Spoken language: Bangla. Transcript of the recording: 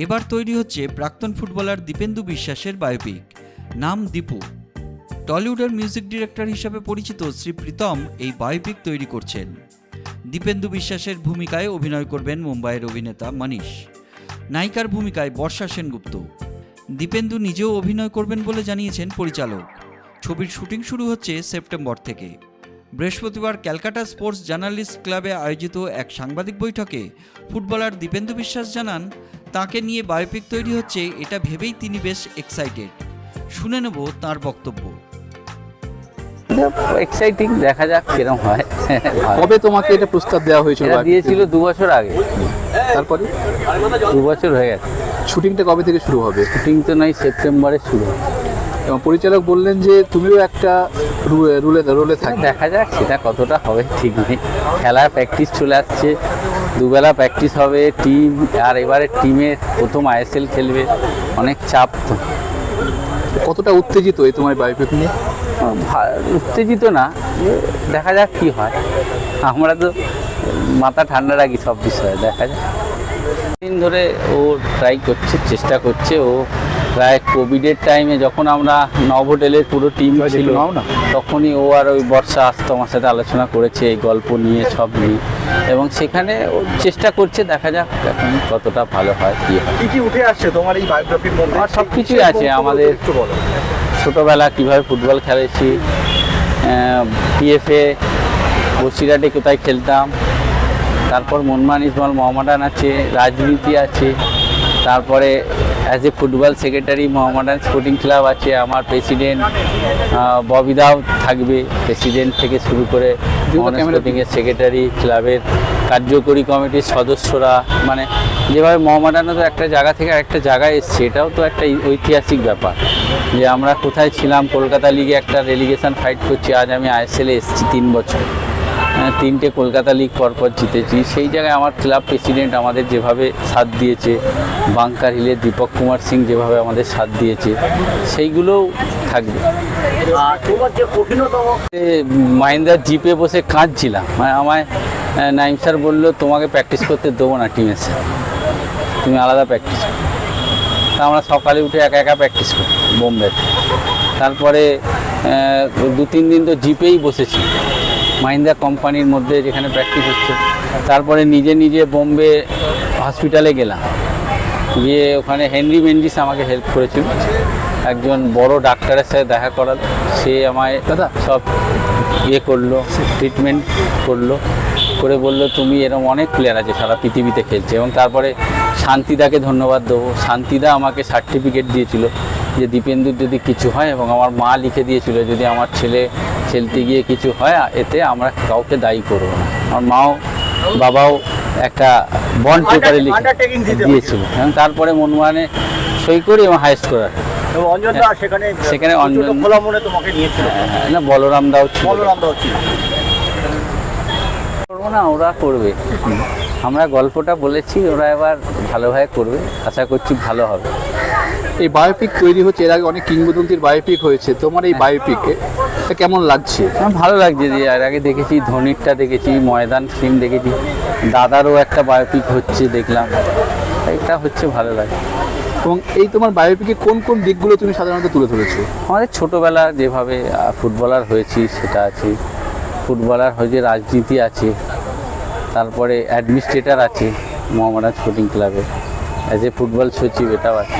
এবার তৈরি হচ্ছে প্রাক্তন ফুটবলার দীপেন্দু বিশ্বাসের বায়োপিক, নাম দীপু। টলিউডের মিউজিক ডিরেক্টর হিসাবে পরিচিত শ্রী প্রীতম এই বায়োপিক তৈরি করছেন। দীপেন্দু বিশ্বাসের ভূমিকায় অভিনয় করবেন মুম্বাইয়ের অভিনেতা মনীষ। নায়িকার ভূমিকায় বর্ষা সেনগুপ্ত। দীপেন্দু নিজেও অভিনয় করবেন বলে জানিয়েছেন পরিচালক। ছবির শুটিং শুরু হচ্ছে সেপ্টেম্বর থেকে। বৃহস্পতিবার ক্যালকাটা স্পোর্টস জার্নালিস্ট ক্লাবে আয়োজিত এক সাংবাদিক বৈঠকে ফুটবলার দীপেন্দু বিশ্বাস জানান, তাকে নিয়ে বায়োপিক তৈরি হচ্ছে এটা ভেবেই তিনি বেশ এক্সাইটেড। শুনে নেব তাঁর বক্তব্য। এক্সাইটিং, দেখা যাক কিরকম হয়। কবে তোমাকে এটা প্রস্তাব দেওয়া হয়েছিল? দিয়েছিল 2 বছর আগে। তারপরে 2 বছর হয়ে গেছে। শুটিংটা কবে থেকে শুরু হবে? শুটিং তো নয়, সেপ্টেম্বরে শুরু হবে। এবং পরিচালক বললেন যে তুমিও একটা রোলে থাকবে। দেখা যাক সেটা কতটা হবে ঠিক নেই। খেলার প্র্যাকটিস চলে আসছে, দুবেলা প্র্যাকটিস হবে, টিম আর এবারে টিমের প্রথম ISL খেলবে, অনেক চাপ। তো কতটা উত্তেজিত এই তোমার বায়োপিক নিয়ে? উত্তেজিত না, দেখা যাক কি হয়। আমরা তো মাথা ঠান্ডা রাখি সব বিষয়ে, দেখা যাক। দিন ধরে ও ট্রাই করছে, চেষ্টা করছে। ও প্রায় কোভিডের টাইমে যখন আমরা নব হোটেলের পুরো টিম ছিল তখনই ও আর ওই বর্ষা আসতো, আমার সাথে আলোচনা করেছে এই গল্প নিয়ে, সব নিয়ে, এবং সেখানে ও চেষ্টা করছে। দেখা যাক এখন কতটা ভালো হয়, কি হয়। কি উঠে আসছে তোমার এই বায়োগ্রাফির মধ্যে? আর সব কিছুই আছে আমাদের। ছোটোবেলা কীভাবে ফুটবল খেলেছি, PFA বসিরহাটে কোথায় খেলতাম, তারপর মনমান ইসমাল মোহামেডান আছে, রাজনীতি আছে, তারপরে as a football secretary Mohammedan sporting club আছে, আমার প্রেসিডেন্ট ববিদাও থাকবে, প্রেসিডেন্ট থেকে শুরু করে স্পোর্টিংয়ের সেক্রেটারি, ক্লাবের কার্যকরী কমিটির সদস্যরা, মানে যেভাবে মোহামেডানও তো একটা জায়গা থেকে আরেকটা জায়গায় এসছে, এটাও তো একটা ঐতিহাসিক ব্যাপার যে আমরা কোথায় ছিলাম। কলকাতা লিগে একটা রেলিগেশন ফাইট করছি, আজ আমি ISL-এ এসেছি 3 বছর, 3টে কলকাতা লিগ পরপর জিতেছি। সেই জায়গায় আমার ক্লাব প্রেসিডেন্ট আমাদের যেভাবে সাথ দিয়েছে, বাংকার হিলের দীপক কুমার সিং যেভাবে আমাদের সাথ দিয়েছে, সেইগুলোও থাকবে। মাহিন্দার জিপে বসে কাঁদছিলাম, মানে আমায় নাইম স্যার বললো তোমাকে প্র্যাকটিস করতে দেবো না টিমের সাথে, তুমি আলাদা প্র্যাকটিস করো। তা আমরা সকালে উঠে একা একা প্র্যাকটিস করি বোম্বেতে। তারপরে 2-3 দিন তো জিপেই বসেছি মাহিন্দ্রা কোম্পানির মধ্যে যেখানে প্র্যাকটিস হচ্ছে। তারপরে নিজে নিজে বোম্বে হসপিটালে গেলাম, গিয়ে ওখানে হেনরি মেন্ডিস আমাকে হেল্প করেছিল, একজন বড় ডাক্তারের সাথে দেখা করাল। সে আমায় সব করলো, ট্রিটমেন্ট করলো, করে বললো তুমি এরকম অনেক প্লেয়ার আছে সারা পৃথিবীতে খেলছে। এবং তারপরে শান্তিদাকে ধন্যবাদ দেবো। শান্তিদা আমাকে সার্টিফিকেট দিয়েছিল যে দীপেন্দুর যদি কিছু হয়, এবং আমার মা লিখে দিয়েছিল যদি আমার ছেলে খেলতে গিয়ে কিছু হয় এতে আমরা কাউকে দায়ী করবো না। আমার মাও বাবাও একটা বন্ড পেপারে লিখে দিয়েছিল, এবং তারপরে মনমানে সই করি এবং হাইস্ট করার। সেখানে না বলরাম দাও ছিল করবো না, ওরা করবে। আমরা গল্পটা বলেছি, ওরা এবার ভালোভাবে করবে, আশা করছি ভালো হবে। এই বায়োপিক তৈরি হচ্ছে, এর আগে অনেক কিংবদন্তির বায়োপিক হয়েছে, তোমার এই বায়োপিকে কেমন লাগছে? আমার ভালো লাগছে যে এর আগে দেখেছি ধোনিরটা, দেখেছি ময়দান ফিল্ম, দেখেছি দাদারও একটা বায়োপিক হচ্ছে দেখলাম, এটা হচ্ছে ভালো লাগে। এবং এই তোমার বায়োপিকে কোন কোন দিকগুলো তুমি সাধারণত তুলে ধরেছো? আমাদের ছোটোবেলা যেভাবে ফুটবলার হয়েছি সেটা আছে, ফুটবলার হয়েছে, রাজনীতি আছে, তারপরে অ্যাডমিনিস্ট্রেটর আছে মোহামেডান স্পোর্টিং ক্লাবে, অ্যাজ এ ফুটবল সচিব এটাও আছে।